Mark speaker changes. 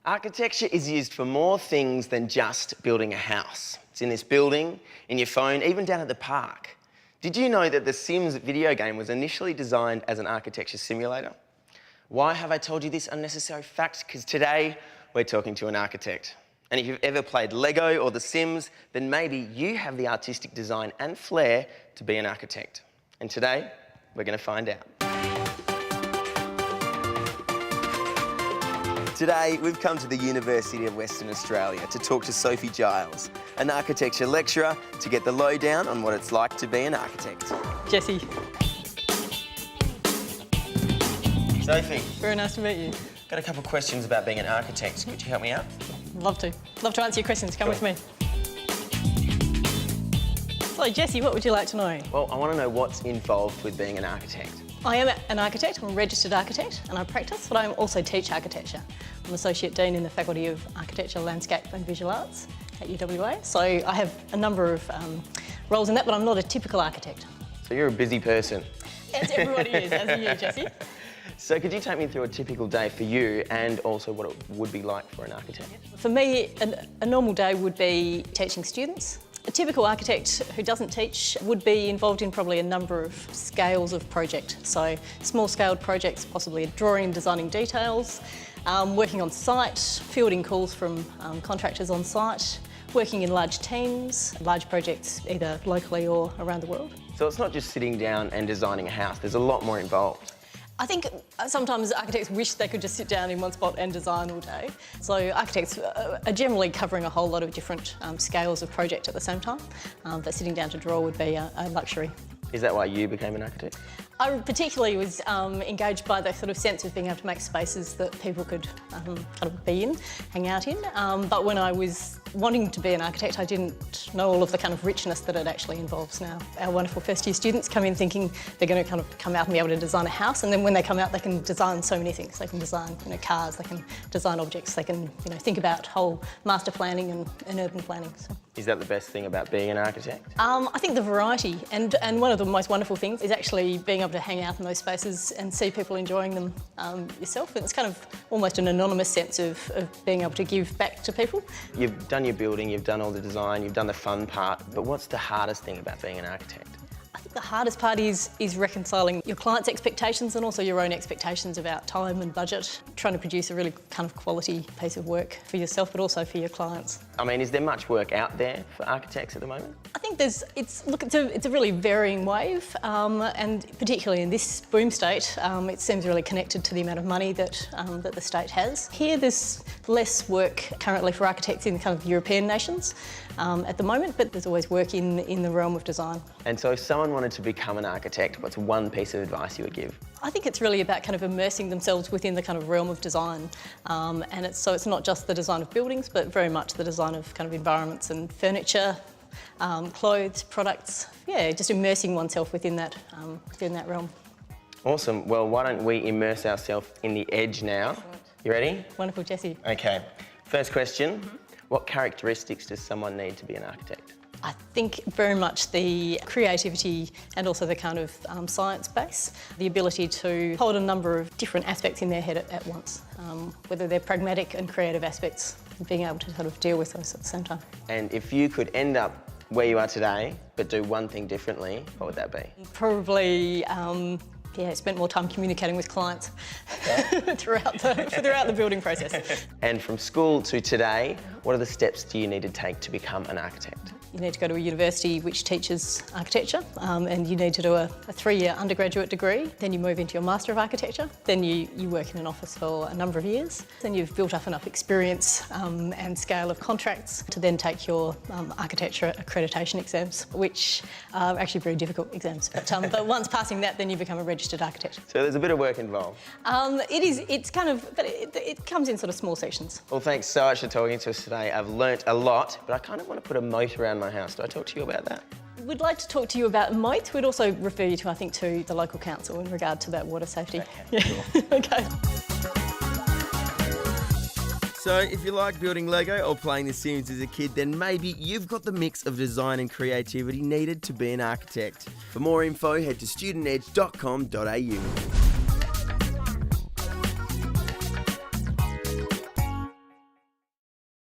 Speaker 1: Architecture is used for more things than just building a house. It's in this building, in your phone, even down at the park. Did you know that the Sims video game was initially designed as an architecture simulator? Why have I told you this unnecessary fact? Because today we're talking to an architect. And if you've ever played Lego or The Sims, then maybe you have the artistic design and flair to be an architect. And today, we're going to find out. Today, we've come to the University of Western Australia to talk to Sophie Giles, an architecture lecturer, to get the lowdown on what it's like to be an architect.
Speaker 2: Jessie.
Speaker 1: Sophie.
Speaker 2: Very nice to meet you.
Speaker 1: Got a couple of questions about being an architect. Could you help me out?
Speaker 2: Love to. Love to answer your questions. Come with me. So, Jessie, what would you like to know?
Speaker 1: Well, I want to know what's involved with being an architect.
Speaker 2: I am an architect. I'm a registered architect and I practice, but I also teach architecture. I'm Associate Dean in the Faculty of Architecture, Landscape and Visual Arts at UWA. So I have a number of roles in that, but I'm not a typical architect.
Speaker 1: So you're a busy person.
Speaker 2: As everybody is, as are you, Jessie.
Speaker 1: So could you take me through a typical day for you and also what it would be like for an architect?
Speaker 2: For me, a normal day would be teaching students. A typical architect who doesn't teach would be involved in probably a number of scales of project. So small-scaled projects, possibly drawing and designing details, working on site, fielding calls from contractors on site, working in large teams, large projects either locally or around the world.
Speaker 1: So it's not just sitting down and designing a house, there's a lot more involved.
Speaker 2: I think sometimes architects wish they could just sit down in one spot and design all day. So architects are generally covering a whole lot of different scales of project at the same time, but sitting down to draw would be a luxury.
Speaker 1: Is that why you became an architect?
Speaker 2: I particularly was engaged by the sort of sense of being able to make spaces that people could kind of be in, hang out in. But when I was wanting to be an architect, I didn't know all of the kind of richness that it actually involves now. Our wonderful first year students come in thinking they're going to kind of come out and be able to design a house, and then when they come out they can design so many things. They can design cars, they can design objects, they can think about whole master planning and urban planning. So.
Speaker 1: Is that the best thing about being an architect?
Speaker 2: I think the variety, and one of the most wonderful things is actually being able to hang out in those spaces and see people enjoying them yourself. It's kind of almost an anonymous sense of being able to give back to people.
Speaker 1: You've done your building, you've done all the design, you've done the fun part, but what's the hardest thing about being an architect?
Speaker 2: I think the hardest part is reconciling your client's expectations and also your own expectations about time and budget, trying to produce a really kind of quality piece of work for yourself but also for your clients.
Speaker 1: I mean, is there much work out there for architects at the moment?
Speaker 2: I think it's a really varying wave, and particularly in this boom state, it seems really connected to the amount of money that the state has. Here, there's less work currently for architects in kind of European nations at the moment, but there's always work in the realm of design.
Speaker 1: And so if someone wanted to become an architect, what's one piece of advice you would give?
Speaker 2: I think it's really about kind of immersing themselves within the kind of realm of design, and it's not just the design of buildings, but very much the design of kind of environments and furniture, clothes, products. Yeah, just immersing oneself within that realm.
Speaker 1: Awesome. Well, why don't we immerse ourselves in the edge now? You ready?
Speaker 2: Wonderful, Jessie.
Speaker 1: Okay. First question. What characteristics does someone need to be an architect?
Speaker 2: I think very much the creativity and also the kind of science base, the ability to hold a number of different aspects in their head at once, whether they're pragmatic and creative aspects, being able to sort of deal with those at the same time.
Speaker 1: And if you could end up where you are today, but do one thing differently, what would that be?
Speaker 2: Probably, spent more time communicating with clients throughout the building process.
Speaker 1: And from school to today, what are the steps do you need to take to become an architect?
Speaker 2: You need to go to a university which teaches architecture, and you need to do a 3-year undergraduate degree. Then you move into your Master of Architecture. Then you work in an office for a number of years. Then you've built up enough experience and scale of contracts to then take your architecture accreditation exams, which are actually very difficult exams. But once passing that, then you become a registered architect.
Speaker 1: So there's a bit of work involved.
Speaker 2: It comes in sort of small sections.
Speaker 1: Well, thanks so much for talking to us today. I've learnt a lot, but I kind of want to put a moat around my house. Do I talk to you about that?
Speaker 2: We'd like to talk to you about moats. We'd also refer you to the local council in regard to that water safety.
Speaker 1: Okay,
Speaker 2: yeah.
Speaker 1: sure.
Speaker 2: Okay.
Speaker 1: So if you like building Lego or playing The Sims as a kid, then maybe you've got the mix of design and creativity needed to be an architect. For more info, head to studentedge.com.au.